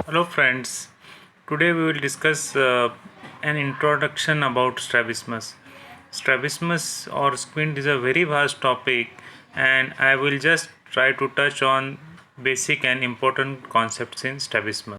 Hello friends, today we will discuss an introduction about strabismus. Strabismus or squint is a very vast topic and I will just try to touch on basic and important concepts in strabismus.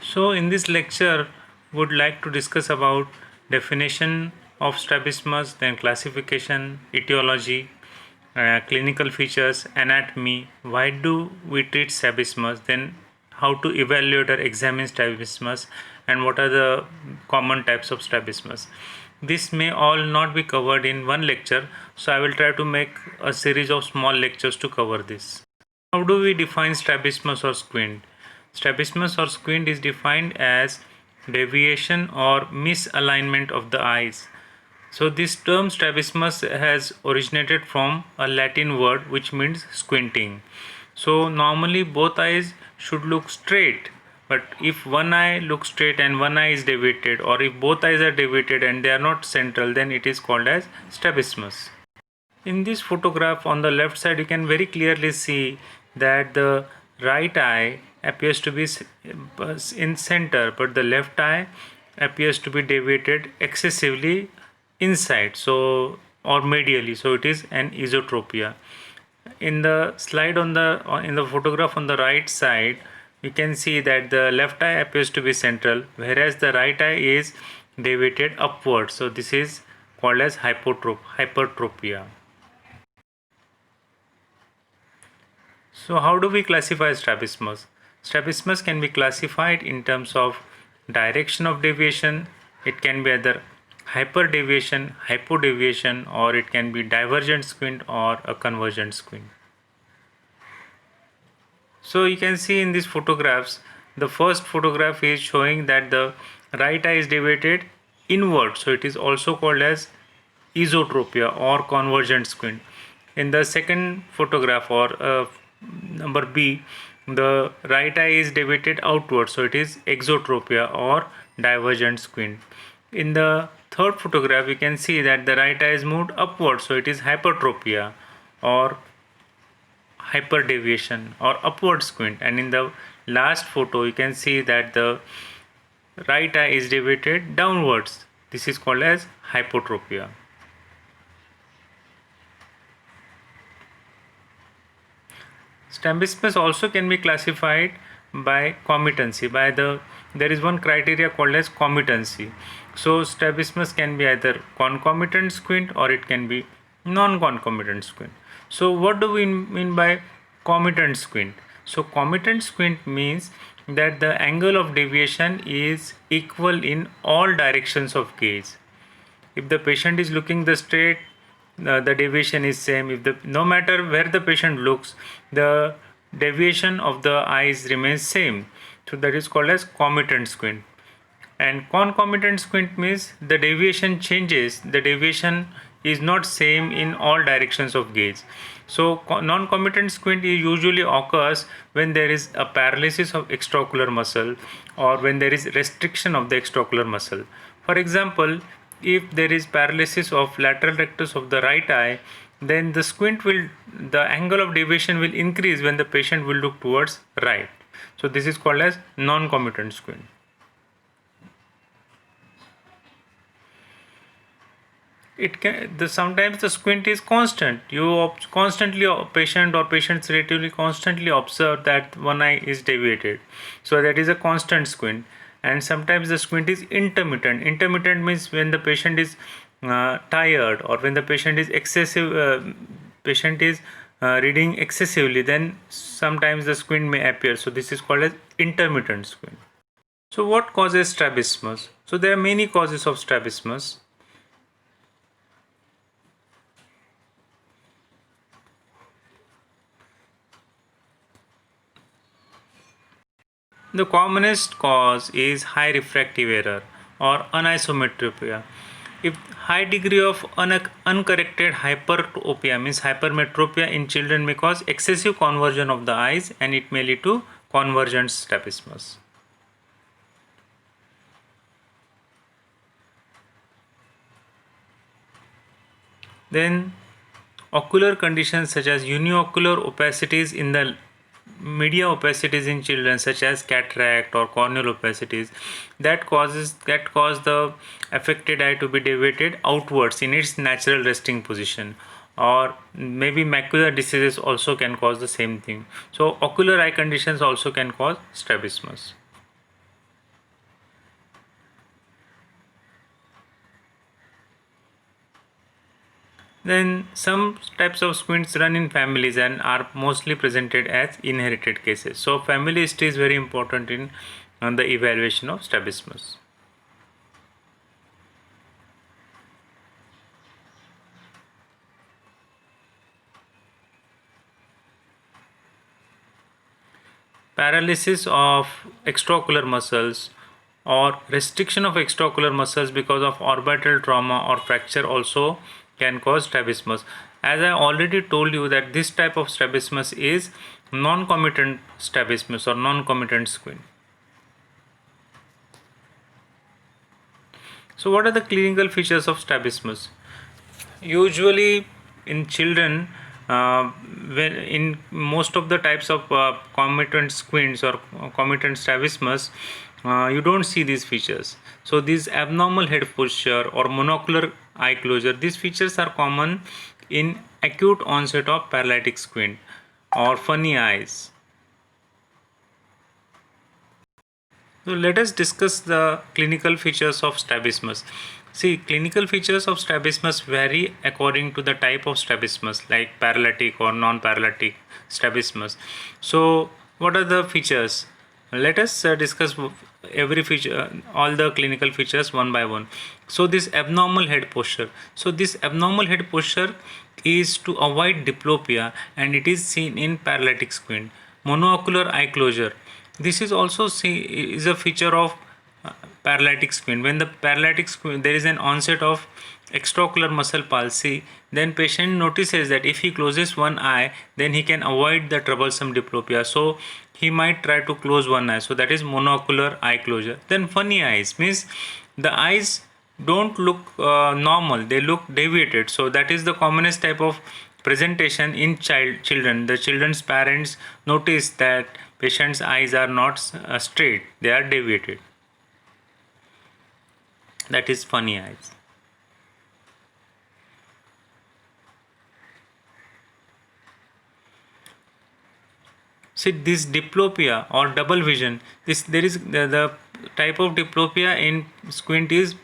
So in this lecture would like to discuss about definition of strabismus, then classification, etiology, clinical features, anatomy, why do we treat strabismus, then how to evaluate or examine strabismus, and what are the common types of strabismus. This may all not be covered in one lecture, so I will try to make a series of small lectures to cover this. How do we define strabismus or squint? Strabismus or squint is defined as deviation or misalignment of the eyes. So this term strabismus has originated from a Latin word which means squinting. So normally both eyes should look straight, but if one eye looks straight and one eye is deviated, or if both eyes are deviated and they are not central, then it is called as strabismus. In this photograph on the left side you can very clearly see that the right eye appears to be in center, but the left eye appears to be deviated excessively inside, so or medially, so it is an esotropia. In the slide on the in the photograph on the right side you can see that the left eye appears to be central, whereas the right eye is deviated upward, so this is called as hypertropia. So how do we classify strabismus? Strabismus can be classified in terms of direction of deviation. It can be either hyperdeviation, hypodeviation, or it can be divergent squint or a convergent squint. So you can see in these photographs, the first photograph is showing that the right eye is deviated inward, so it is also called as esotropia or convergent squint. In the second photograph, or number B, the right eye is deviated outward, so it is exotropia or divergent squint. In the third photograph you can see that the right eye is moved upward, so it is hypertropia or hyperdeviation or upward squint. And in the last photo you can see that the right eye is deviated downwards, this is called as hypotropia. Strabismus also can be classified by committancy. There is one criteria called as committancy. So strabismus can be either concomitant squint or it can be non-concomitant squint. So what do we mean by committant squint? So committant squint means that the angle of deviation is equal in all directions of gaze. If the patient is looking the straight, the deviation is same. If the no matter where the patient looks, the deviation of the eyes remains same. So that is called as committant squint. And concomitant squint means the deviation changes. The deviation is not same in all directions of gaze. So non-committant squint usually occurs when there is a paralysis of extraocular muscle or when there is restriction of the extraocular muscle. For example, if there is paralysis of lateral rectus of the right eye, then the angle of deviation will increase when the patient will look towards right. So this is called as non-committant squint. Sometimes the squint is constant. You constantly patient or patients relatively constantly observe that one eye is deviated, so that is a constant squint. And sometimes the squint is intermittent. Intermittent means when the patient is tired or when the patient is reading excessively, then sometimes the squint may appear. So this is called as intermittent squint. So what causes strabismus? So there are many causes of strabismus. The commonest cause is high refractive error or anisometropia. If high degree of uncorrected hypertropia means hypermetropia in children may cause excessive conversion of the eyes and it may lead to convergent strabismus. Then ocular conditions such as uniocular opacities in the media opacities in children such as cataract or corneal opacities that cause the affected eye to be deviated outwards in its natural resting position, or maybe macular diseases also can cause the same thing. So ocular eye conditions also can cause strabismus. Then some types of squints run in families and are mostly presented as inherited cases. So family history is very important in the evaluation of strabismus. Paralysis of extraocular muscles or restriction of extraocular muscles because of orbital trauma or fracture also can cause strabismus. As I already told you that this type of strabismus is non-comitant strabismus or non-comitant squint. So what are the clinical features of strabismus? Usually in children, when in most of the types of comitant squints or comitant strabismus, you don't see these features. So these abnormal head posture or monocular eye closure, these features are common in acute onset of paralytic squint or funny eyes. So let us discuss the clinical features of strabismus. See, clinical features of strabismus vary according to the type of strabismus, like paralytic or non-paralytic strabismus. So, what are the features? Let us discuss every feature, all the clinical features one by one. So, this abnormal head posture. So, this abnormal head posture is to avoid diplopia, and it is seen in paralytic squint. Monoocular eye closure. This is also is a feature of paralytic squint. When the paralytic squint, there is an onset of extraocular muscle palsy, then patient notices that if he closes one eye, then he can avoid the troublesome diplopia. So he might try to close one eye. So that is monoocular eye closure. Then funny eyes means the eyes don't look normal; they look deviated. So that is the commonest type of presentation in children. The children's parents notice that patient's eyes are not straight; they are deviated. That is funny eyes. See, this diplopia or double vision, this there is the type of diplopia in squint is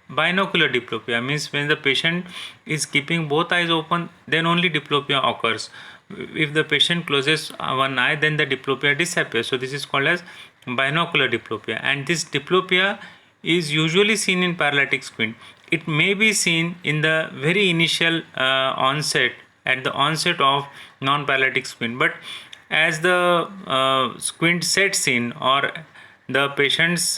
binocular diplopia, means when the patient is keeping both eyes open, then only diplopia occurs. If the patient closes one eye, then the diplopia disappears. So this is called as binocular diplopia, and this diplopia is usually seen in paralytic squint. It may be seen in the very initial onset, at the onset of non-paralytic squint, but as the squint sets in, or the patients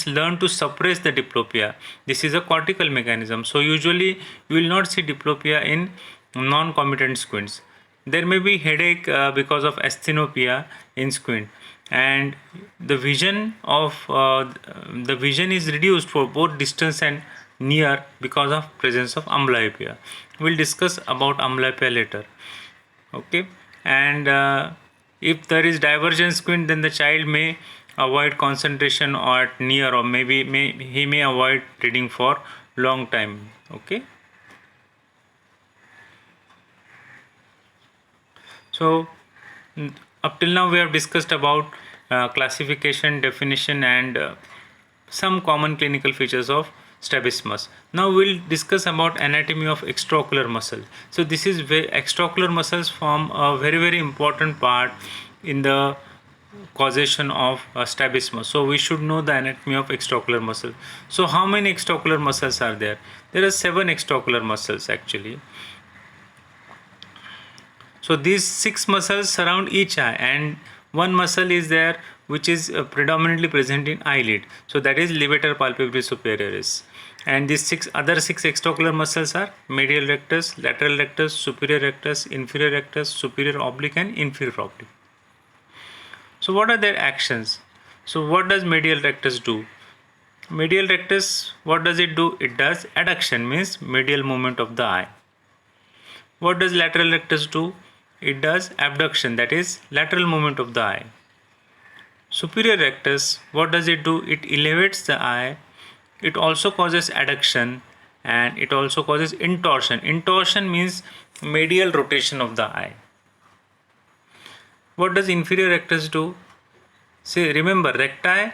learn to suppress the diplopia. This is a cortical mechanism. So usually you will not see diplopia in non-comitant squints. There may be headache because of asthenopia in squint, and the vision is reduced for both distance and near because of presence of amblyopia. We'll discuss about amblyopia later. Okay, and if there is divergent squint, then the child may avoid concentration or near, or maybe he may avoid reading for long time. Okay, so up till now we have discussed about classification, definition, and some common clinical features of strabismus. Now we'll discuss about anatomy of extraocular muscle. So this is where extraocular muscles form a very important part in the causation of strabismus. So we should know the anatomy of extraocular muscle. So how many extraocular muscles are there? There are 7 extraocular muscles actually. So these 6 muscles surround each eye, and one muscle is there which is predominantly present in eyelid. So that is levator palpebrae superioris. And these 6 extraocular muscles are medial rectus, lateral rectus, superior rectus, inferior rectus, superior oblique, and inferior oblique. So what are their actions? So what does medial rectus do? Medial rectus, what does it do? It does adduction, means medial movement of the eye. What does lateral rectus do? it does abduction, that is lateral movement of the eye. Superior rectus, what does it do? It elevates the eye. It also causes adduction and it also causes intorsion. Intorsion means medial rotation of the eye. What does inferior rectus do? See, remember, recti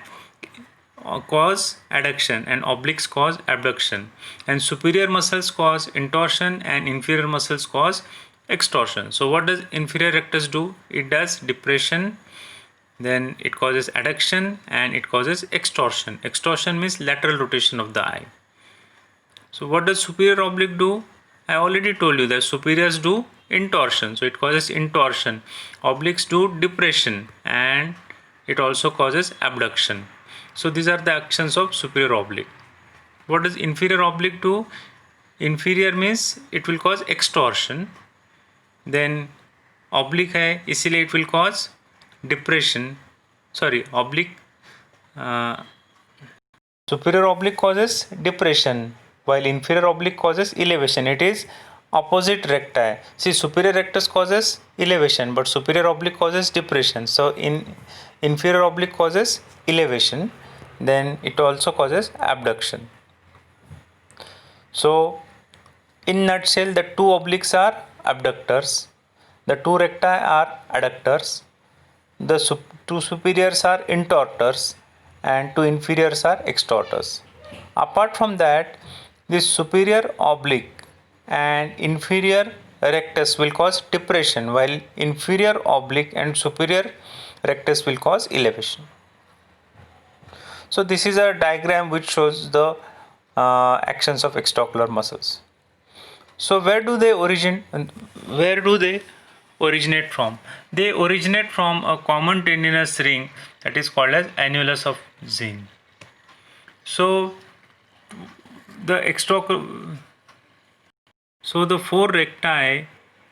cause adduction and obliques cause abduction, and superior muscles cause intorsion and inferior muscles cause extorsion. So what does inferior rectus do? It does depression, then it causes adduction and it causes extorsion. Extorsion means lateral rotation of the eye. So what does superior oblique do? I already told you that superiors do intorsion, so it causes intorsion. Obliques do depression and it also causes abduction. So these are the actions of superior oblique. What does inferior oblique do? Inferior means it will cause extorsion. Then oblique है इसीलिए it will cause depression. Sorry, oblique. Superior oblique causes depression, while inferior oblique causes elevation. It is opposite recti. See, superior rectus causes elevation, but superior oblique causes depression. So in inferior oblique causes elevation, then it also causes abduction. So in nutshell, the two obliques are abductors, the two recti are adductors, the two superiors are intorters, and two inferiors are extorters. Apart from that, this superior oblique and inferior rectus will cause depression, while inferior oblique and superior rectus will cause elevation. So this is a diagram which shows the actions of extraocular muscles. So where do they originate from? They originate from a common tendinous ring that is called as annulus of Zinn. So the four recti,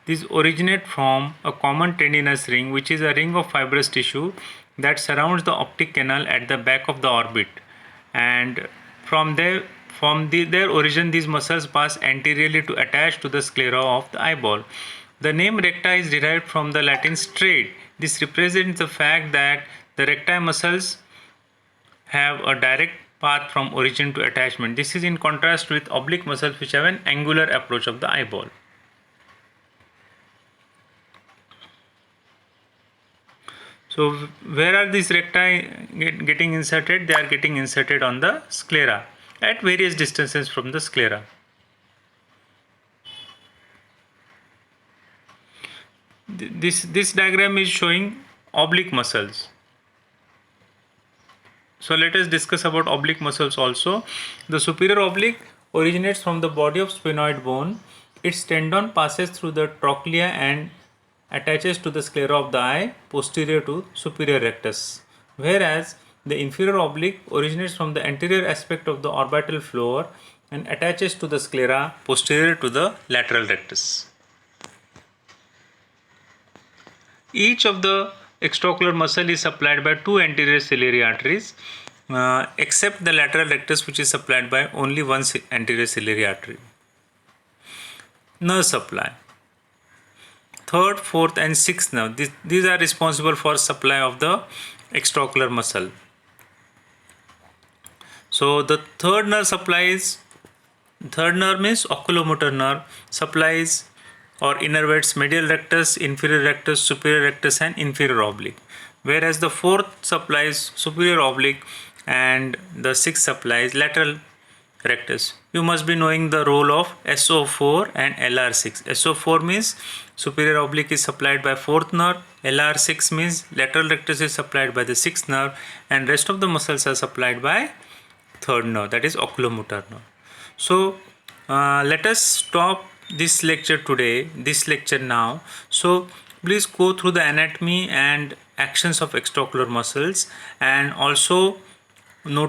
these originate from a common tendinous ring, which is a ring of fibrous tissue that surrounds the optic canal at the back of the orbit, and from their origin, these muscles pass anteriorly to attach to the sclera of the eyeball. The name recti is derived from the Latin straight. This represents the fact that the recti muscles have a direct path from origin to attachment. This is in contrast with oblique muscles which have an angular approach of the eyeball. So where are these recti getting inserted? They are getting inserted on the sclera at various distances from the sclera. This diagram is showing oblique muscles. So let us discuss about oblique muscles also. The superior oblique originates from the body of sphenoid bone. Its tendon passes through the trochlea and attaches to the sclera of the eye posterior to superior rectus, whereas the inferior oblique originates from the anterior aspect of the orbital floor and attaches to the sclera posterior to the lateral rectus. Each of the extraocular muscle is supplied by two anterior ciliary arteries, except the lateral rectus, which is supplied by only one anterior ciliary artery. Nerve supply. Third, fourth and sixth nerve, these are responsible for supply of the extraocular muscle. So the third nerve means oculomotor nerve, supplies or innervates medial rectus, inferior rectus, superior rectus and inferior oblique, whereas the fourth supplies superior oblique and the sixth supplies lateral rectus. You must be knowing the role of SO4 and LR6. SO4 means superior oblique is supplied by fourth nerve, LR6 means lateral rectus is supplied by the sixth nerve, and rest of the muscles are supplied by third nerve, that is oculomotor nerve. So let us stop this lecture now. So please go through the anatomy and actions of extraocular muscles, and also go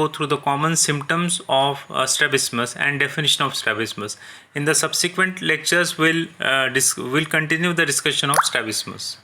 through the common symptoms of strabismus and definition of strabismus. In the subsequent lectures we'll continue the discussion of strabismus.